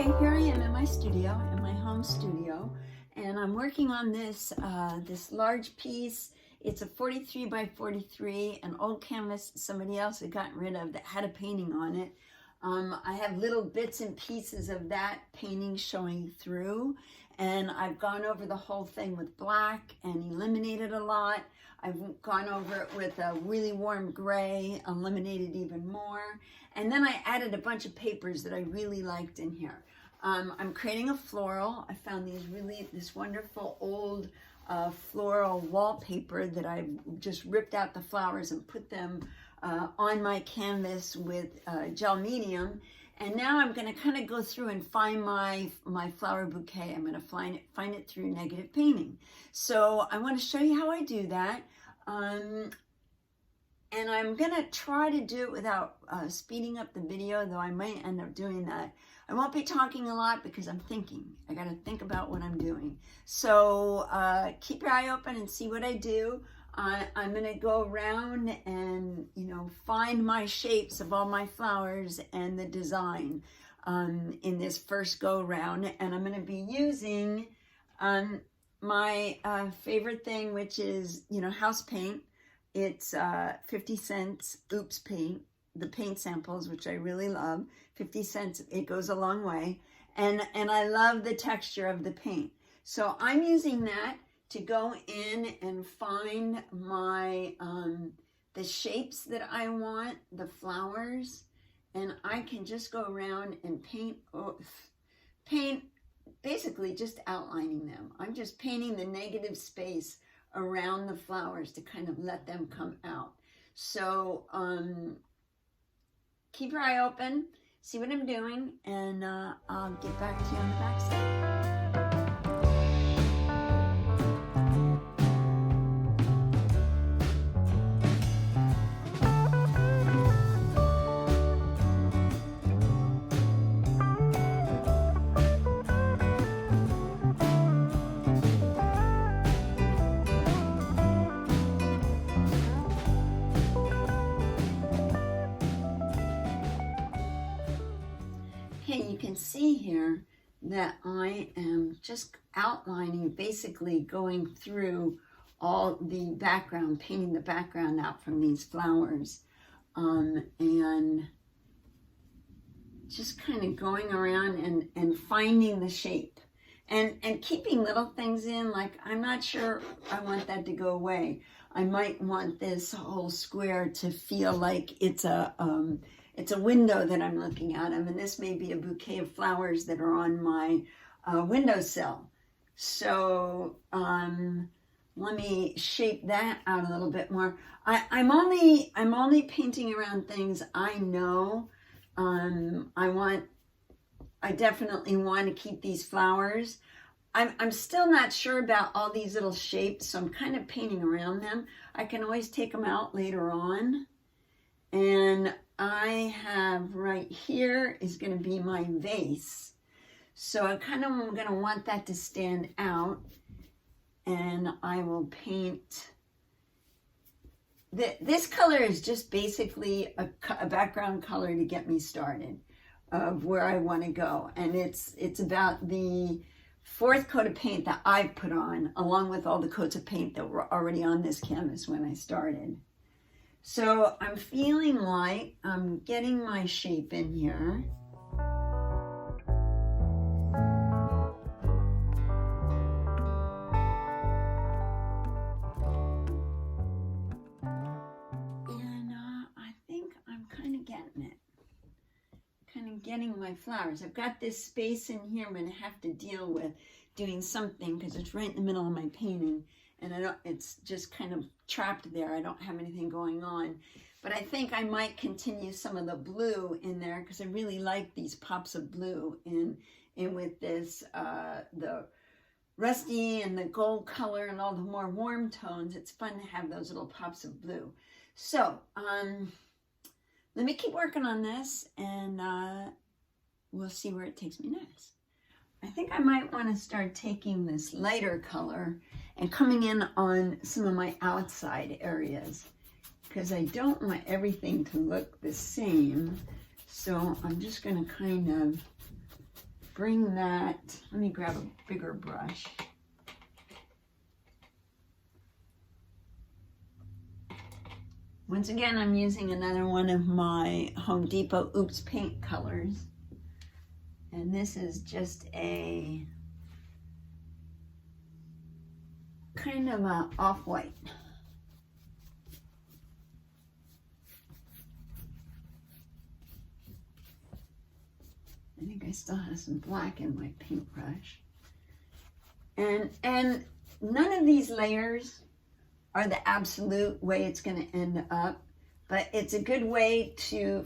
Okay, here I am in my studio, in my home studio, and I'm working on this this large piece. It's a 43 by 43, an old canvas somebody else had gotten rid of that had a painting on it. I have little bits and pieces of that painting showing through, and I've gone over the whole thing with black and eliminated a lot. I've gone over it with a really warm gray, eliminated even more. And then I added a bunch of papers that I really liked in here. I'm creating a floral. I found this wonderful old floral wallpaper that I've just ripped out the flowers and put them on my canvas with gel medium. And now I'm going to kind of go through and find my flower bouquet. I'm going to find it through negative painting. So I want to show you how I do that. And I'm going to try to do it without speeding up the video, though I might end up doing that. I won't be talking a lot because I'm thinking. I got to think about what I'm doing. So keep your eye open and see what I do. I'm going to go around and, find my shapes of all my flowers and the design in this first go around. And I'm going to be using my favorite thing, which is, house paint. It's 50 cents Oops paint, the paint samples, which I really love. 50 cents, it goes a long way. And I love the texture of the paint. So I'm using that to go in and find my the shapes that I want, the flowers, and I can just go around and paint basically just outlining them. I'm just painting the negative space around the flowers to kind of let them come out. So keep your eye open, see what I'm doing, and I'll get back to you on the back side. You can see here that I am just outlining, basically going through all the background, painting the background out from these flowers, and just kind of going around and finding the shape and keeping little things in, like I'm not sure I want that to go away. I might want this whole square to feel like it's a window that I'm looking out of, and this may be a bouquet of flowers that are on my windowsill. So let me shape that out a little bit more. I'm only painting around things I know. I definitely want to keep these flowers. I'm still not sure about all these little shapes, so I'm kind of painting around them. I can always take them out later on. And I have right here is going to be my vase. So I kind of am going to want that to stand out. And I will paint. This color is just basically a background color to get me started of where I want to go. And it's about the fourth coat of paint that I've put on, along with all the coats of paint that were already on this canvas when I started. So I'm feeling like I'm getting my shape in here. And I think I'm kind of getting it. Kind of getting my flowers. I've got this space in here I'm going to have to deal with doing something because it's right in the middle of my painting. And it's just kind of trapped there. I don't have anything going on. But I think I might continue some of the blue in there because I really like these pops of blue in with this, the rusty and the gold color and all the more warm tones. It's fun to have those little pops of blue. So let me keep working on this, and we'll see where it takes me next. I think I might want to start taking this lighter color and coming in on some of my outside areas because I don't want everything to look the same. So I'm just going to kind of bring that, let me grab a bigger brush. Once again, I'm using another one of my Home Depot Oops paint colors. And this is just a kind of a off-white. I think I still have some black in my paintbrush. And none of these layers are the absolute way it's going to end up, but it's a good way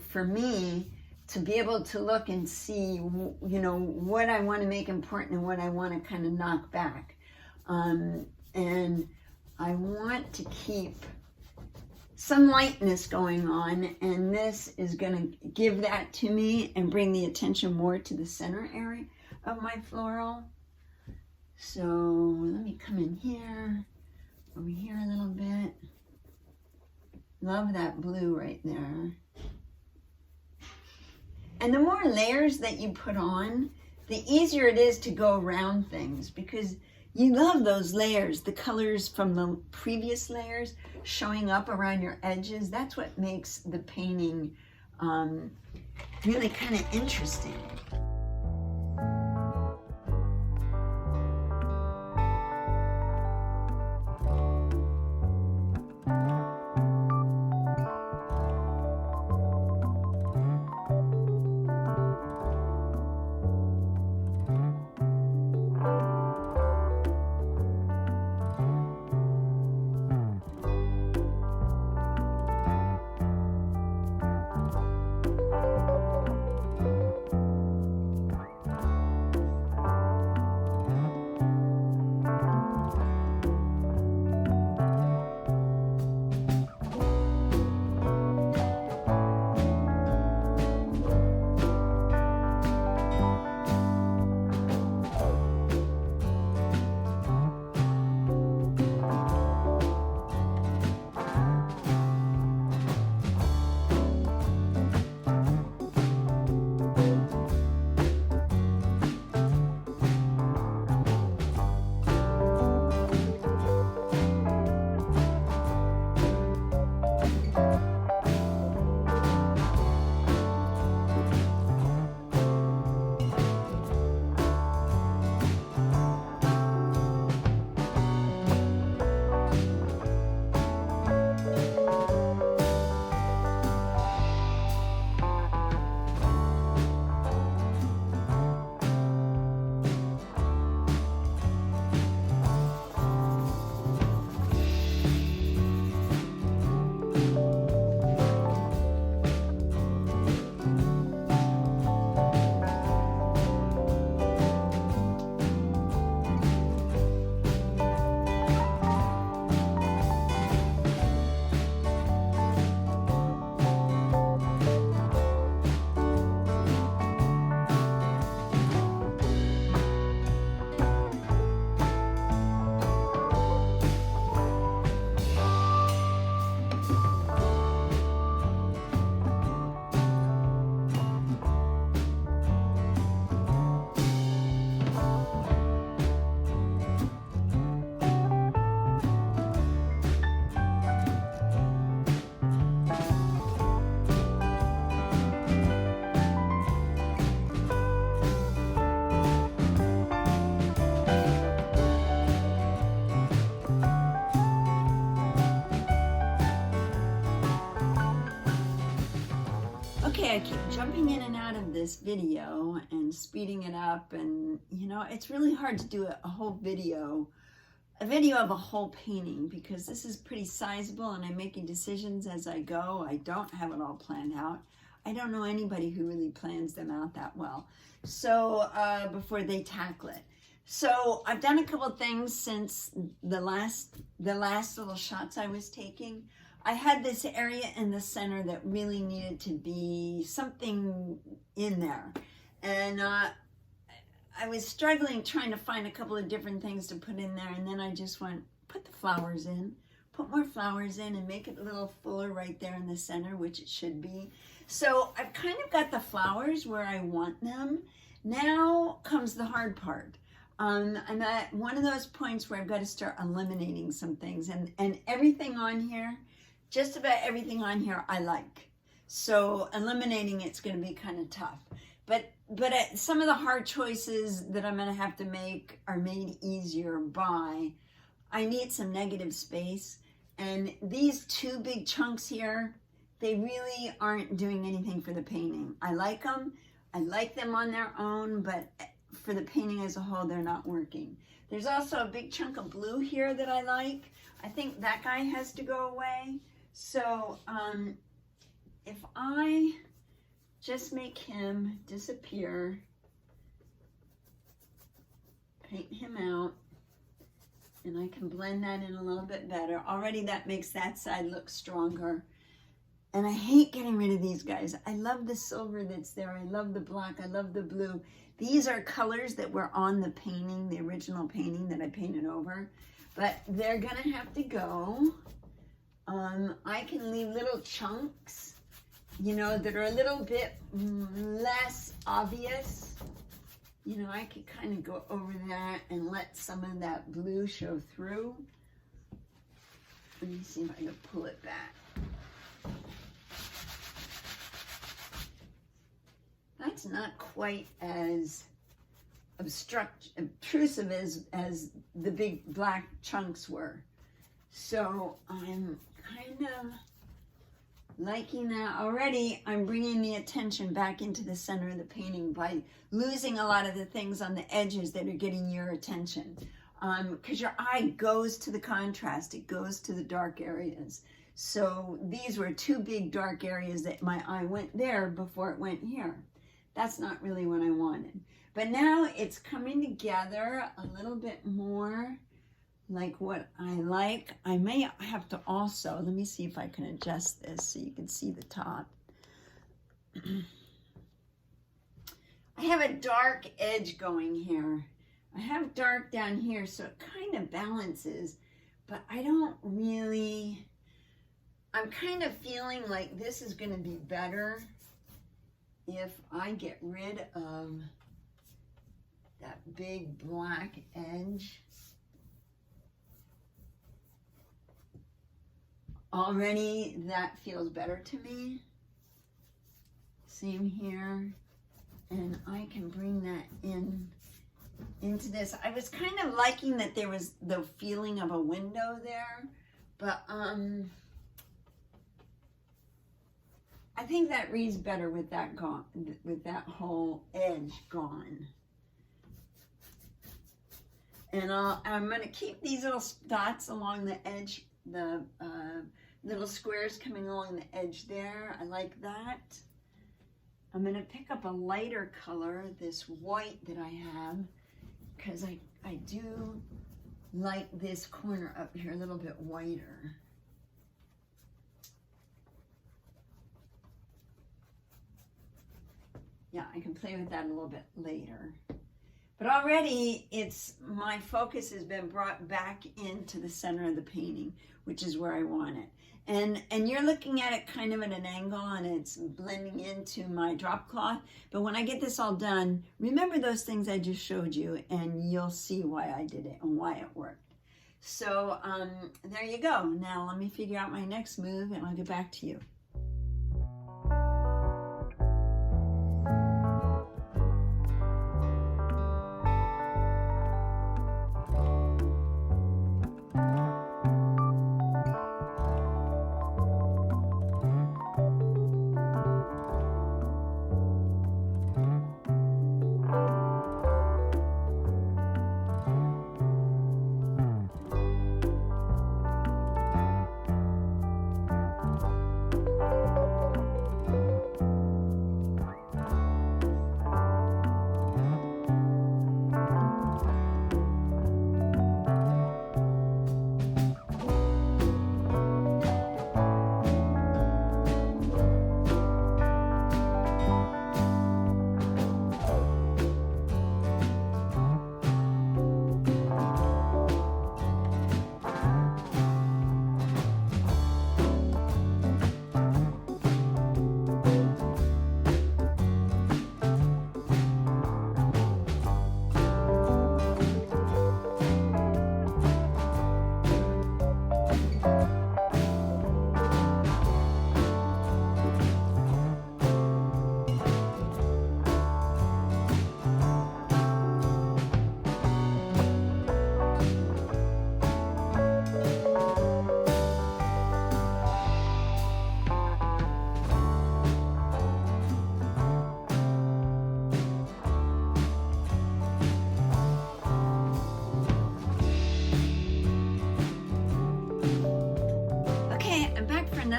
for me to be able to look and see, you know, what I want to make important and what I want to kind of knock back. And I want to keep some lightness going on, and this is going to give that to me and bring the attention more to the center area of my floral. So let me come in here, over here a little bit. Love that blue right there. And the more layers that you put on, the easier it is to go around things, because you love those layers, the colors from the previous layers showing up around your edges. That's what makes the painting really kind of interesting. Okay, I keep jumping in and out of this video and speeding it up, and you know, it's really hard to do a whole video, of a whole painting, because this is pretty sizable and I'm making decisions as I go. I don't have it all planned out. I don't know anybody who really plans them out that well. So before they tackle it. So I've done a couple things since the last little shots I was taking. I had this area in the center that really needed to be something in there. And I was struggling trying to find a couple of different things to put in there. And then I just went, put the flowers in, put more flowers in, and make it a little fuller right there in the center, which it should be. So I've kind of got the flowers where I want them. Now comes the hard part. I'm at one of those points where I've got to start eliminating some things, and everything on here, just about everything on here I like. So eliminating it's going to be kind of tough. But some of the hard choices that I'm going to have to make are made easier by, I need some negative space. And these two big chunks here, they really aren't doing anything for the painting. I like them on their own, but for the painting as a whole, they're not working. There's also a big chunk of blue here that I like. I think that guy has to go away. So if I just make him disappear, paint him out, and I can blend that in a little bit better. Already that makes that side look stronger. And I hate getting rid of these guys. I love the silver that's there. I love the black. I love the blue. These are colors that were on the painting, the original painting that I painted over. But they're going to have to go. I can leave little chunks, you know, that are a little bit less obvious. You know, I could kind of go over that and let some of that blue show through. Let me see if I can pull it back. That's not quite as obtrusive as the big black chunks were. So I'm kind of liking that. Already I'm bringing the attention back into the center of the painting by losing a lot of the things on the edges that are getting your attention. Because your eye goes to the contrast, it goes to the dark areas. So these were two big dark areas that my eye went there before it went here. That's not really what I wanted. But now it's coming together a little bit more like what I like. I may have to also, let me see if I can adjust this so you can see the top. I have a dark edge going here. I have dark down here, so it kind of balances, but I don't really, I'm kind of feeling like this is going to be better if I get rid of that big black edge. Already that feels better to me. Same here. And I can bring that into this. I was kind of liking that there was the feeling of a window there, but I think that reads better with that gone, with that whole edge gone. And I'm going to keep these little dots along the edge, the little squares coming along the edge there. I like that. I'm going to pick up a lighter color, this white that I have, because I do like this corner up here a little bit whiter. Yeah, I can play with that a little bit later. But already my focus has been brought back into the center of the painting, which is where I want it. And you're looking at it kind of at an angle, and it's blending into my drop cloth. But when I get this all done, remember those things I just showed you, and you'll see why I did it and why it worked. So there you go. Now let me figure out my next move, and I'll get back to you.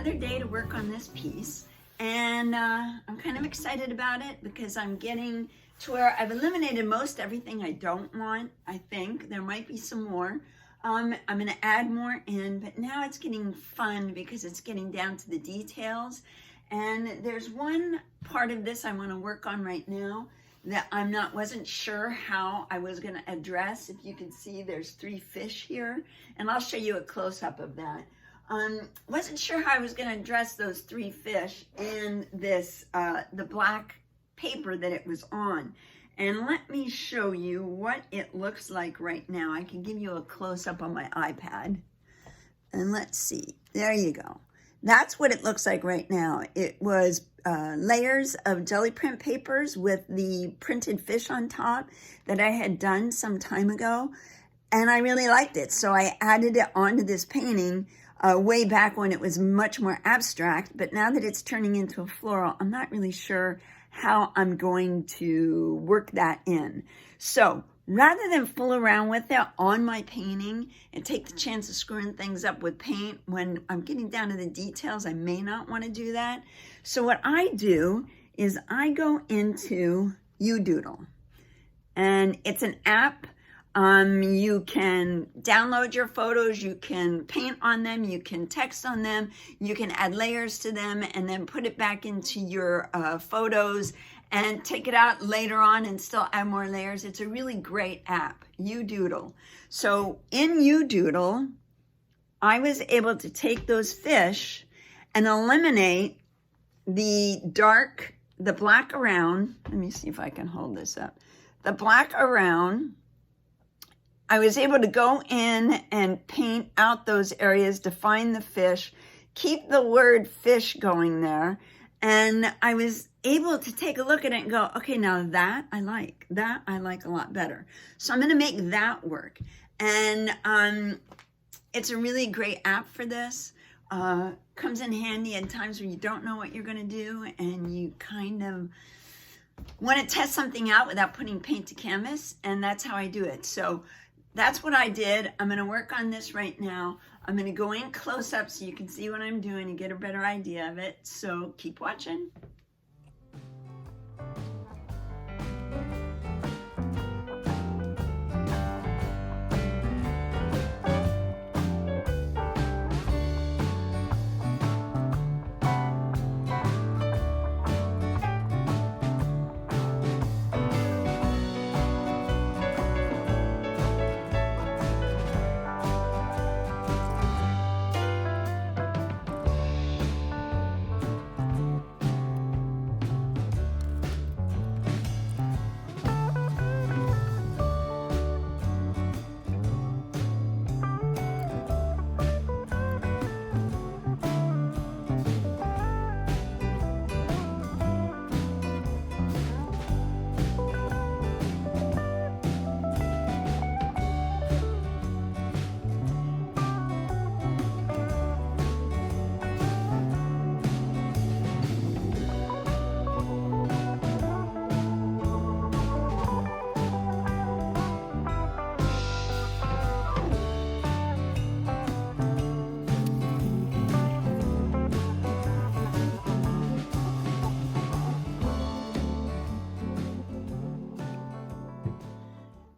another day to work on this piece, and I'm kind of excited about it because I'm getting to where I've eliminated most everything I don't want. I think there might be some more. I'm going to add more in, but now it's getting fun because it's getting down to the details. And there's one part of this I want to work on right now that wasn't sure how I was going to address. If you can see, there's 3 fish here, and I'll show you a close-up of that. Wasn't sure how I was going to address those 3 fish and this the black paper that it was on. And let me show you what it looks like right now. I can give you a close-up on my iPad. And let's see. There you go. That's what it looks like right now. It was layers of jelly print papers with the printed fish on top that I had done some time ago. And I really liked it. So I added it onto this painting way back when it was much more abstract. But now that it's turning into a floral, I'm not really sure how I'm going to work that in. So rather than fool around with it on my painting and take the chance of screwing things up with paint, when I'm getting down to the details, I may not want to do that. So what I do is I go into UDoodle, and it's an app. You can download your photos, you can paint on them, you can text on them, you can add layers to them, and then put it back into your photos and take it out later on and still add more layers. It's a really great app, UDoodle. So in UDoodle, I was able to take those fish and eliminate the black around. Let me see if I can hold this up. The black around. I was able to go in and paint out those areas, define the fish, keep the word fish going there, and I was able to take a look at it and go, okay, now that I like a lot better. So I'm going to make that work. And it's a really great app for this. Comes in handy at times when you don't know what you're going to do and you kind of want to test something out without putting paint to canvas, and that's how I do it. So that's what I did. I'm going to work on this right now. I'm going to go in close up so you can see what I'm doing and get a better idea of it. So keep watching.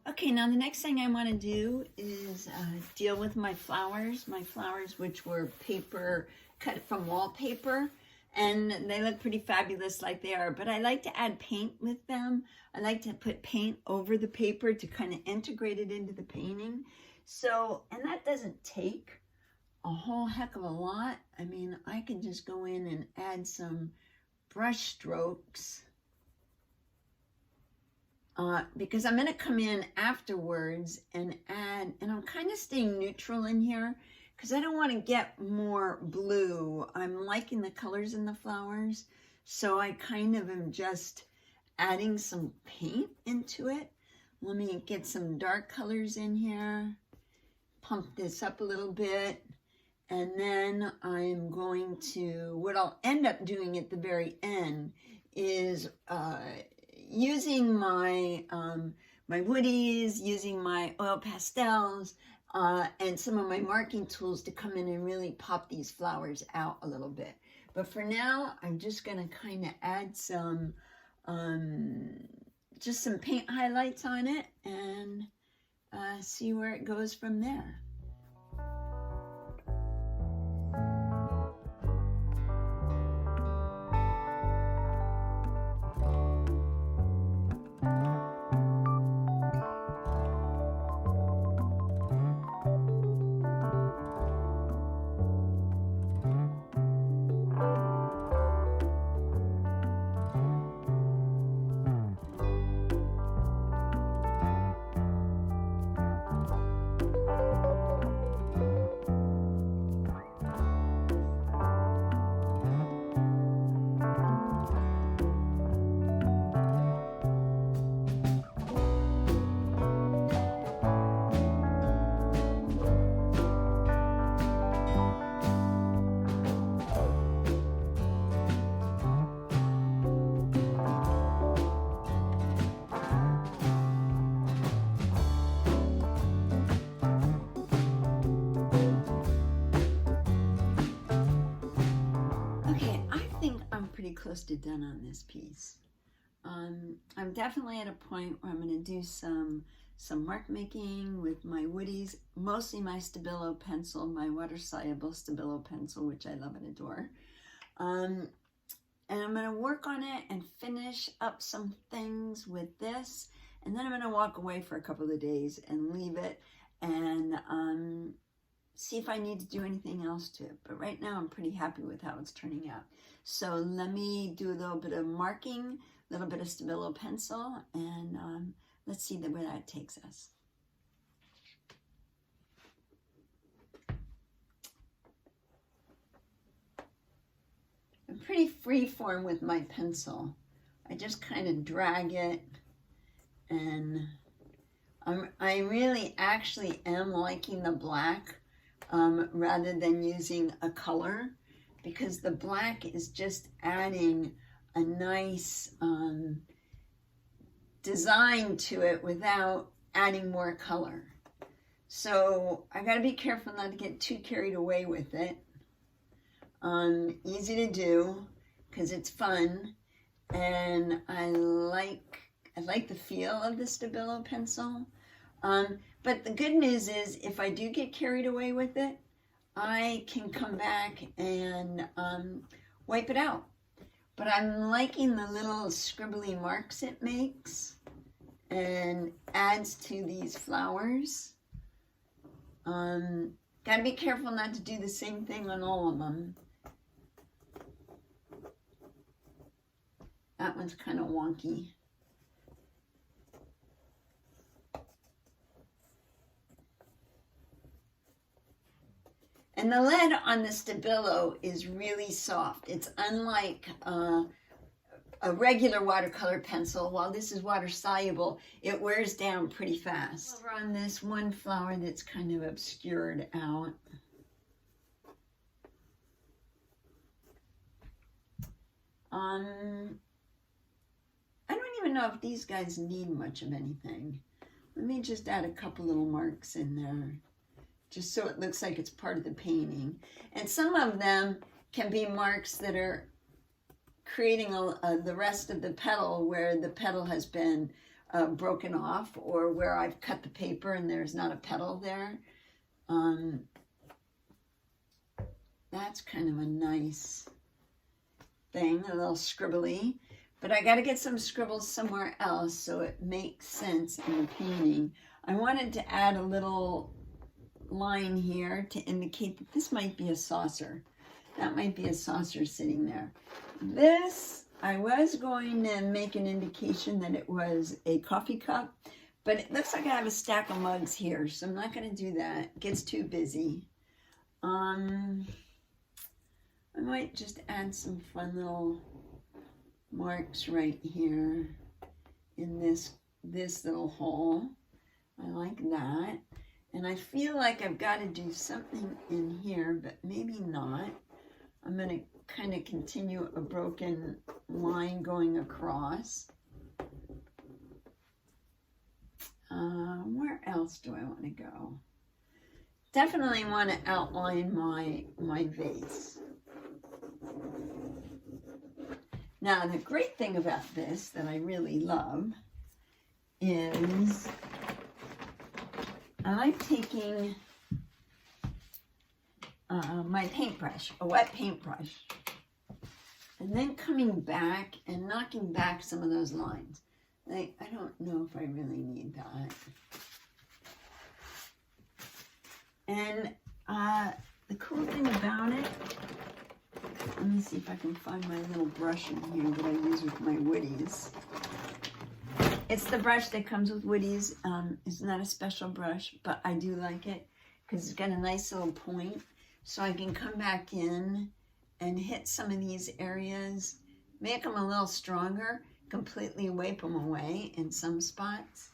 Okay, now the next thing I want to do is deal with my flowers which were paper cut from wallpaper, and they look pretty fabulous like they are, but I like to add paint with them. I like to put paint over the paper to kind of integrate it into the painting. So, and that doesn't take a whole heck of a lot. I mean, I can just go in and add some brush strokes because I'm going to come in afterwards and add, and I'm kind of staying neutral in here because I don't want to get more blue. I'm liking the colors in the flowers, so I kind of am just adding some paint into it. Let me get some dark colors in here, pump this up a little bit, and then I'm going to, what I'll end up doing at the very end is using my my woodies, using my oil pastels, and some of my marking tools to come in and really pop these flowers out a little bit. But for now, I'm just going to kind of add some, just some paint highlights on it and see where it goes from there. Pretty close to done on this piece. I'm definitely at a point where I'm going to do some mark making with my woodies, mostly my Stabilo pencil, my water-soluble Stabilo pencil, which I love and adore. And I'm going to work on it and finish up some things with this, and then I'm going to walk away for a couple of days and leave it and see if I need to do anything else to it. But right now I'm pretty happy with how it's turning out. So let me do a little bit of marking, a little bit of Stabilo pencil, and let's see where that takes us. I'm pretty free form with my pencil. I just kind of drag it, and I really actually am liking the black rather than using a color, because the black is just adding a nice design to it without adding more color. So I got to be careful not to get too carried away with it. Easy to do because it's fun, and I like the feel of the Stabilo pencil. But the good news is, if I do get carried away with it, I can come back and wipe it out. But I'm liking the little scribbly marks it makes and adds to these flowers. Got to be careful not to do the same thing on all of them. That one's kind of wonky. And the lead on the Stabilo is really soft. It's unlike a regular watercolor pencil. While this is water soluble, it wears down pretty fast. Over on this one flower that's kind of obscured out. I don't even know if these guys need much of anything. Let me just add a couple little marks in there, just so it looks like it's part of the painting. And some of them can be marks that are creating the rest of the petal, where the petal has been broken off, or where I've cut the paper and there's not a petal there. That's kind of a nice thing, a little scribbly. But I got to get some scribbles somewhere else so it makes sense in the painting. I wanted to add a little line here to indicate that this might be a saucer. That might be a saucer sitting there. This, I was going to make an indication that it was a coffee cup, but it looks like I have a stack of mugs here, so I'm not going to do that. It gets too busy. I might just add some fun little marks right here in this little hole. I like that. And I feel like I've got to do something in here, but maybe not. I'm going to kind of continue a broken line going across. Where else do I want to go? definitely want to outline my vase. Now, the great thing about this that I really love is I like taking my paintbrush, a wet paintbrush, and then coming back and knocking back some of those lines. Like, I don't know if I really need that. And the cool thing about it, let me see if I can find my little brush in here that I use with my woodies. It's the brush that comes with woodies. It's not a special brush, but I do like it because it's got a nice little point. So I can come back in and hit some of these areas, make them a little stronger, completely wipe them away in some spots.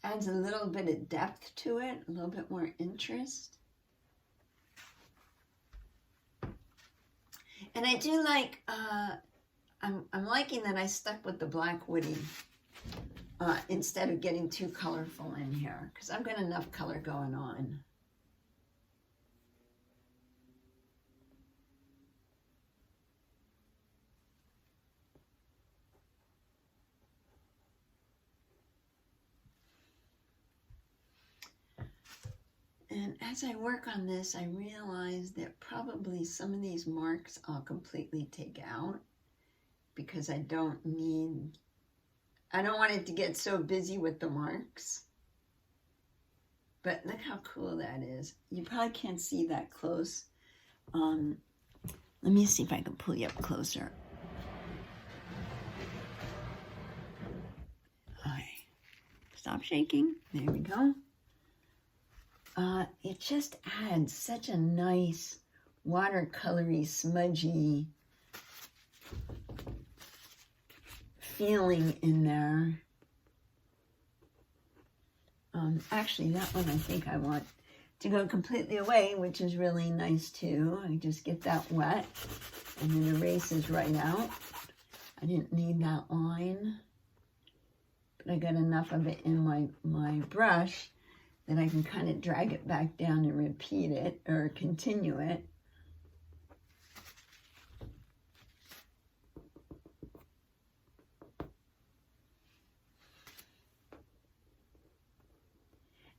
Adds a little bit of depth to it, a little bit more interest. And I do like, I'm liking that I stuck with the black woody instead of getting too colorful in here, because I've got enough color going on. And as I work on this, I realize that probably some of these marks I'll completely take out because I don't want it to get so busy with the marks. But look how cool that is. You probably can't see that close. Let me see if I can pull you up closer. Okay. Stop shaking. There we go. It just adds such a nice watercolory, smudgy feeling in there. Actually, that one I think I want to go completely away, which is really nice too. I just get that wet and then erases right out. I didn't need that line, but I got enough of it in my brush that I can kind of drag it back down and repeat it or continue it.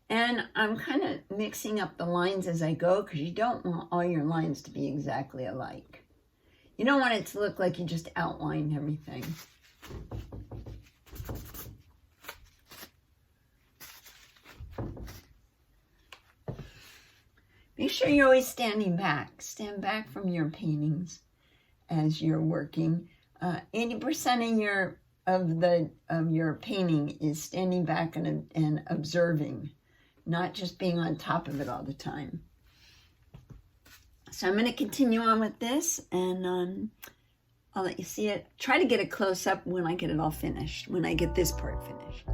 And I'm kind of mixing up the lines as I go because you don't want all your lines to be exactly alike. You don't want it to look like you just outlined everything. Make sure you're always standing back. Stand back from your paintings as you're working. 80% of your painting is standing back and observing, not just being on top of it all the time. So I'm going to continue on with this, and I'll let you see it. Try to get a close-up when I get it all finished, when I get this part finished.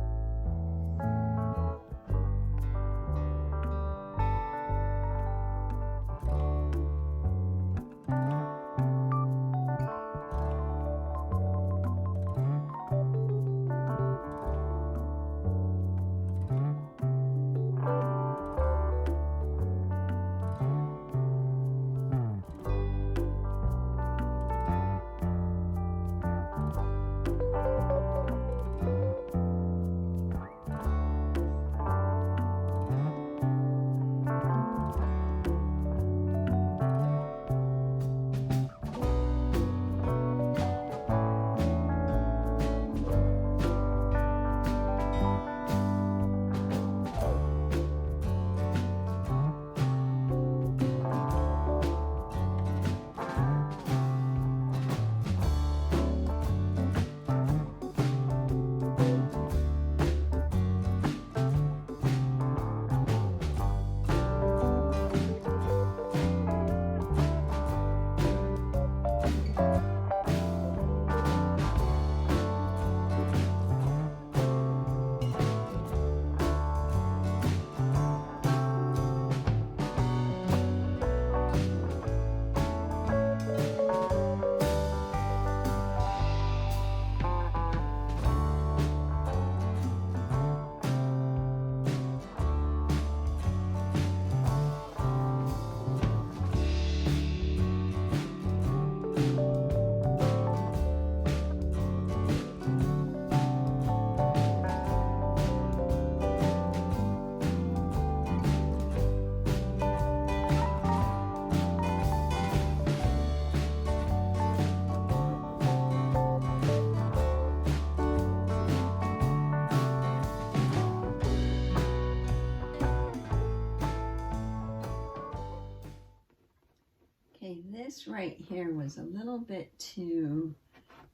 this right here was a little bit too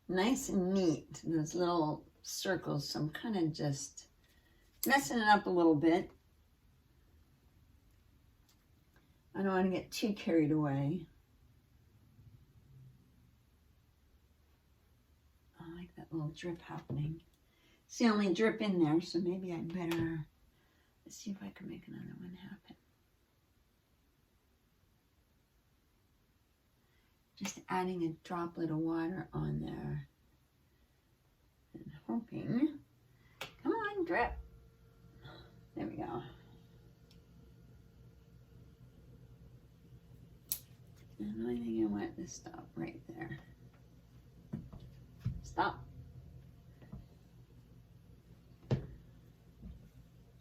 nice and neat, those little circles, so I'm kind of just messing it up a little bit. I don't want to get too carried away. I like that little drip happening. It's the only drip in there, so maybe I better, let's see if I can make another one happen. Just adding a droplet of water on there and hoping, come on, drip. There we go. And I think I want to stop right there. Stop.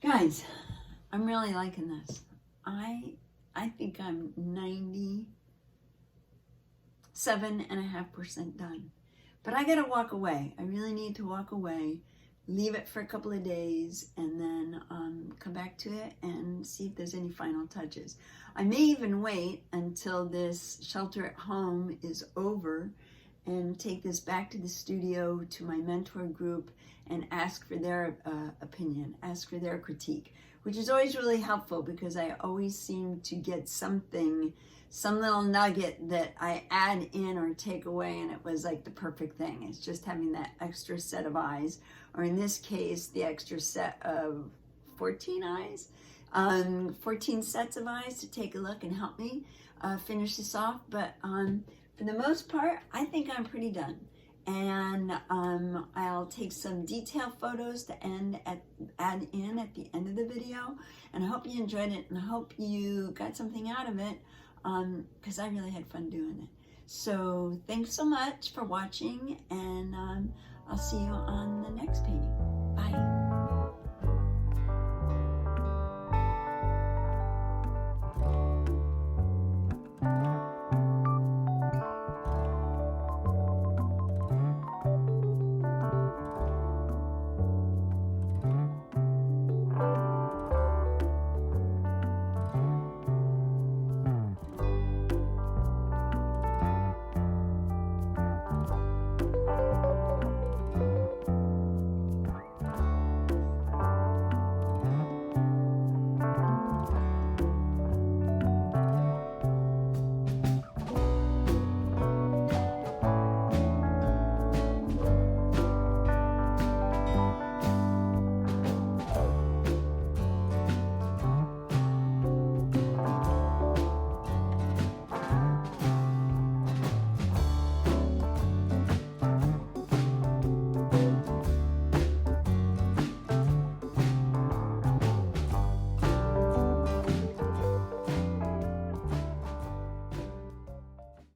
Guys, I'm really liking this. I think I'm 97.5% done. But I gotta walk away. I really need to walk away, leave it for a couple of days, and then come back to it and see if there's any final touches. I may even wait until this shelter at home is over and take this back to the studio to my mentor group and ask for their opinion, ask for their critique, which is always really helpful because I always seem to get something, some little nugget that I add in or take away, and it was like the perfect thing. It's just having that extra set of eyes, or in this case, the extra set of 14 eyes, 14 sets of eyes to take a look and help me finish this off. But for the most part, I think I'm pretty done. And I'll take some detail photos to add in at the end of the video. And I hope you enjoyed it, and I hope you got something out of it, because I really had fun doing it. So thanks so much for watching, and I'll see you on the next video.